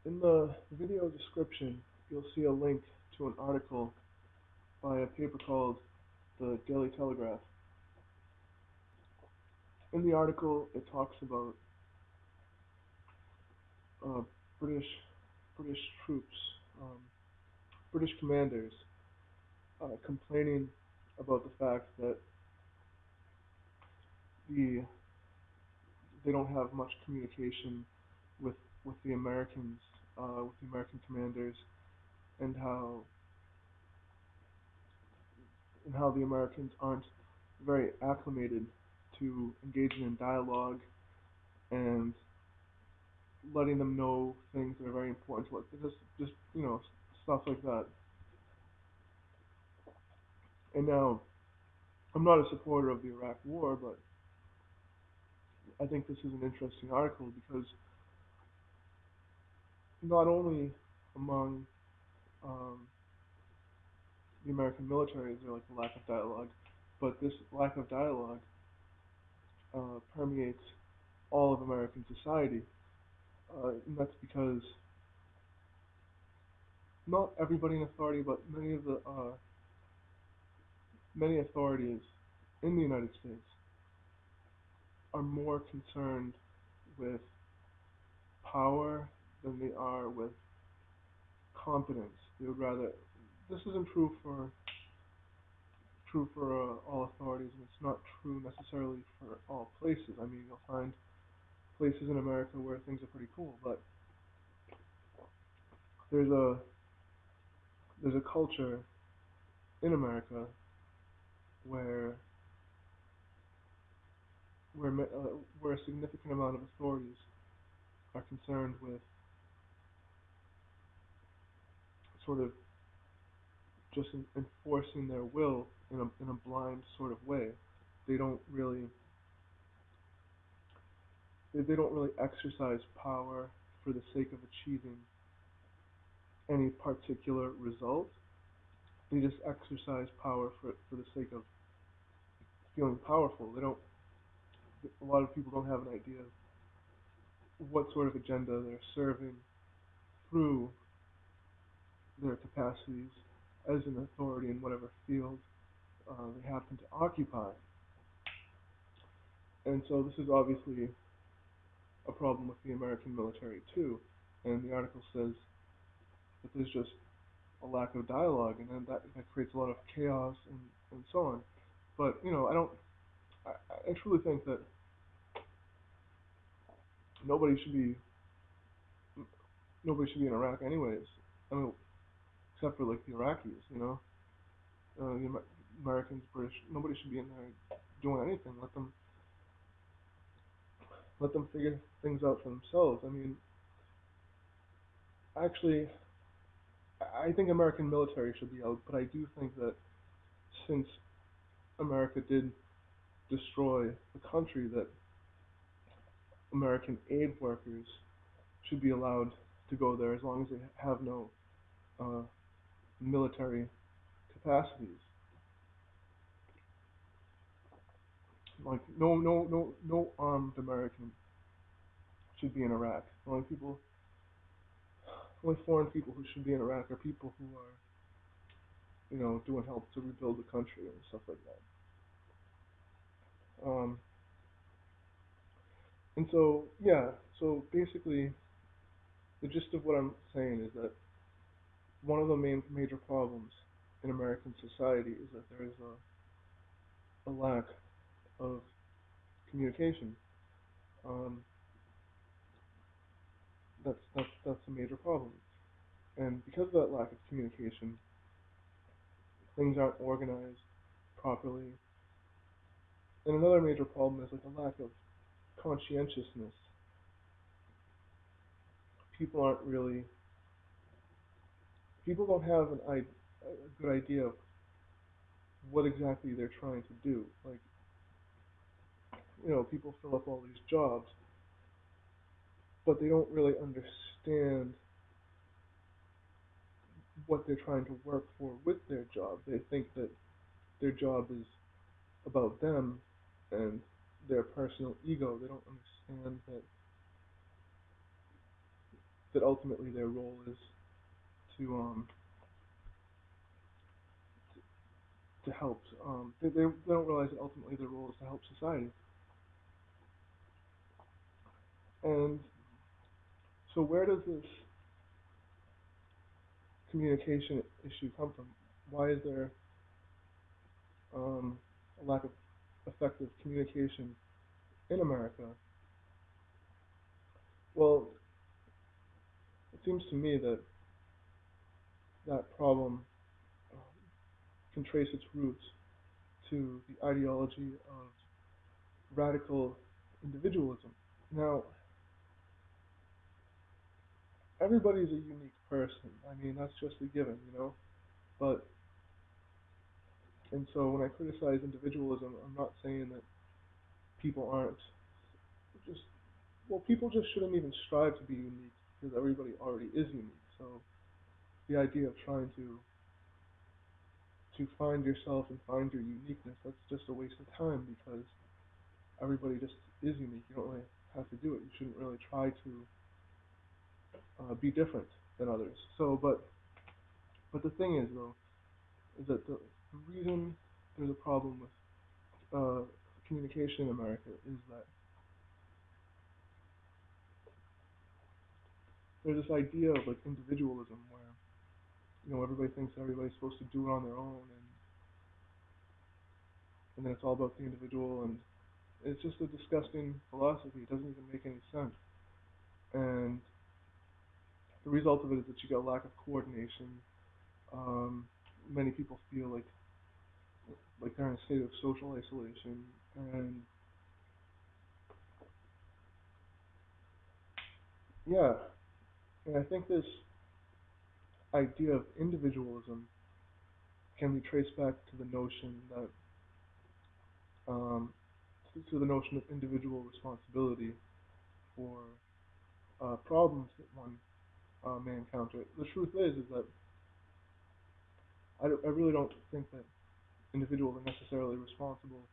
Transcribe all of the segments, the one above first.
In the video description, you'll see a link to an article by a paper called The Daily Telegraph. In the article, it talks about uh, British British troops, um, British commanders, complaining about the fact that the they don't have much communication with with the Americans, with the American commanders, and how the Americans aren't very acclimated to engaging in dialogue and letting them know things that are very important to us. Just stuff like that. And now I'm not a supporter of the Iraq War, but I think this is an interesting article because not only among um, the American military is there like a lack of dialogue, but this lack of dialogue permeates all of American society, and that's because not everybody in authority, but many authorities in the United States are more concerned with power than they are with competence. They would rather. This isn't true for all authorities, and it's not true necessarily for all places. I mean, you'll find places in America where things are pretty cool, but there's a there's a culture in America where where a significant amount of authorities are concerned with sort of just enforcing their will in a blind sort of way. They don't really they don't really exercise power for the sake of achieving any particular result. They just exercise power for the sake of feeling powerful. They don't. A lot of people don't have an idea of what sort of agenda they're serving through their capacities as an authority in whatever field they happen to occupy. And so this is obviously a problem with the American military too. And the article says that there's just a lack of dialogue, and then that creates a lot of chaos and so on. But I don't. I truly think that nobody should be nobody should be in Iraq anyways. I mean, except for like the Iraqis, the Americans, British. Nobody should be in there doing anything. Let them figure things out for themselves. I mean, actually, I think American military should be out, but I do think that since America did destroy the country, that American aid workers should be allowed to go there as long as they have no uh, military capacities. Like no armed American should be in Iraq. Only foreign people who should be in Iraq are people who are doing help to rebuild the country and stuff like that. And so yeah, so basically the gist of what I'm saying is that one of the major problems in American society is that there is a lack of communication. Um, that's a major problem, and because of that lack of communication, things aren't organized properly. And another major problem is like a lack of conscientiousness. People aren't really people don't have a good idea of what exactly they're trying to do. Like people fill up all these jobs, but they don't really understand what they're trying to work for with their job. They think that their job is about them and their personal ego. They don't understand that that ultimately their role is to to help. They don't realize that ultimately their role is to help society. And so where does this communication issue come from? Why is there um, a lack of effective communication in America? Well, it seems to me that that problem um, can trace its roots to the ideology of radical individualism. Now, everybody's a unique person. I mean, that's just a given, you know? But, and so when I criticize individualism, I'm not saying that people aren't just, well, people just shouldn't even strive to be unique because everybody already is unique. So the idea of trying to find yourself and find your uniqueness, that's just a waste of time because everybody just is unique. You don't really have to do it. You shouldn't really try to be different than others. So, but the thing is though, is that the reason there's a problem with communication in America is that there's this idea of like individualism where everybody thinks everybody's supposed to do it on their own, and then it's all about the individual, and it's just a disgusting philosophy. It doesn't even make any sense, and the result of it is that you get a lack of coordination. Um, Many people feel like they're in a state of social isolation, and yeah, and I think this idea of individualism can be traced back to the notion that um, to the notion of individual responsibility for problems that one may encounter. The truth is that I really don't think that individuals are necessarily responsible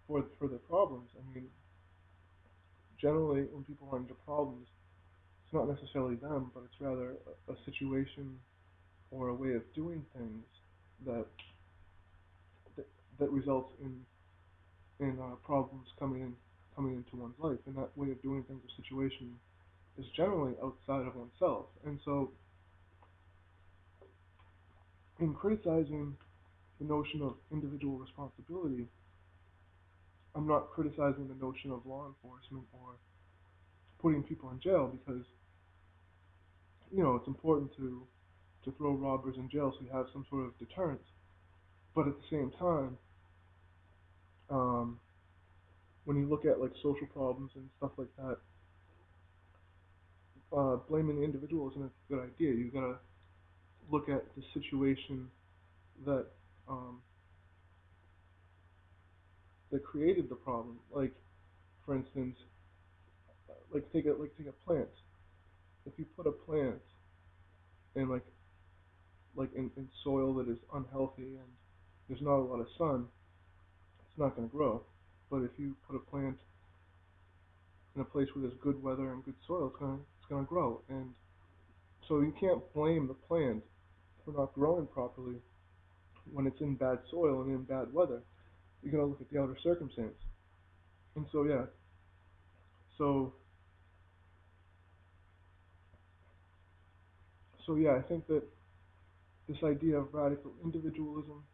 for their problems. I mean, generally, when people run into problems, it's not necessarily them, but it's rather a situation or a way of doing things that that, that results in problems coming into one's life, and that way of doing things or situation is generally outside of oneself. And so, in criticizing the notion of individual responsibility, I'm not criticizing the notion of law enforcement or putting people in jail because it's important to throw robbers in jail so you have some sort of deterrence. But at the same time, um, when you look at like social problems and stuff like that, blaming the individual isn't a good idea. You gotta look at the situation that um, that created the problem. Like for instance, take a plant. If you put a plant in in soil that is unhealthy and there's not a lot of sun, it's not going to grow. But if you put a plant in a place where there's good weather and good soil, it's gonna grow. And so you can't blame the plant for not growing properly when it's in bad soil and in bad weather. You gotta look at the outer circumstance. And so yeah, so yeah, I think that this idea of radical individualism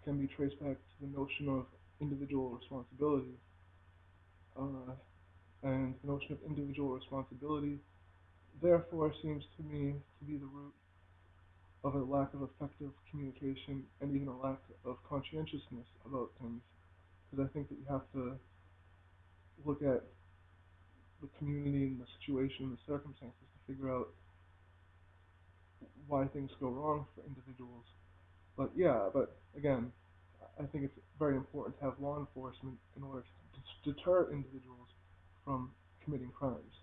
can be traced back to the notion of individual responsibility, uh, and the notion of individual responsibility therefore seems to me to be the root of a lack of effective communication and even a lack of conscientiousness about things. Because I think that you have to look at the community and the situation and the circumstances to figure out why things go wrong for individuals. But yeah, but again, I think it's very important to have law enforcement in order to deter individuals from committing crimes.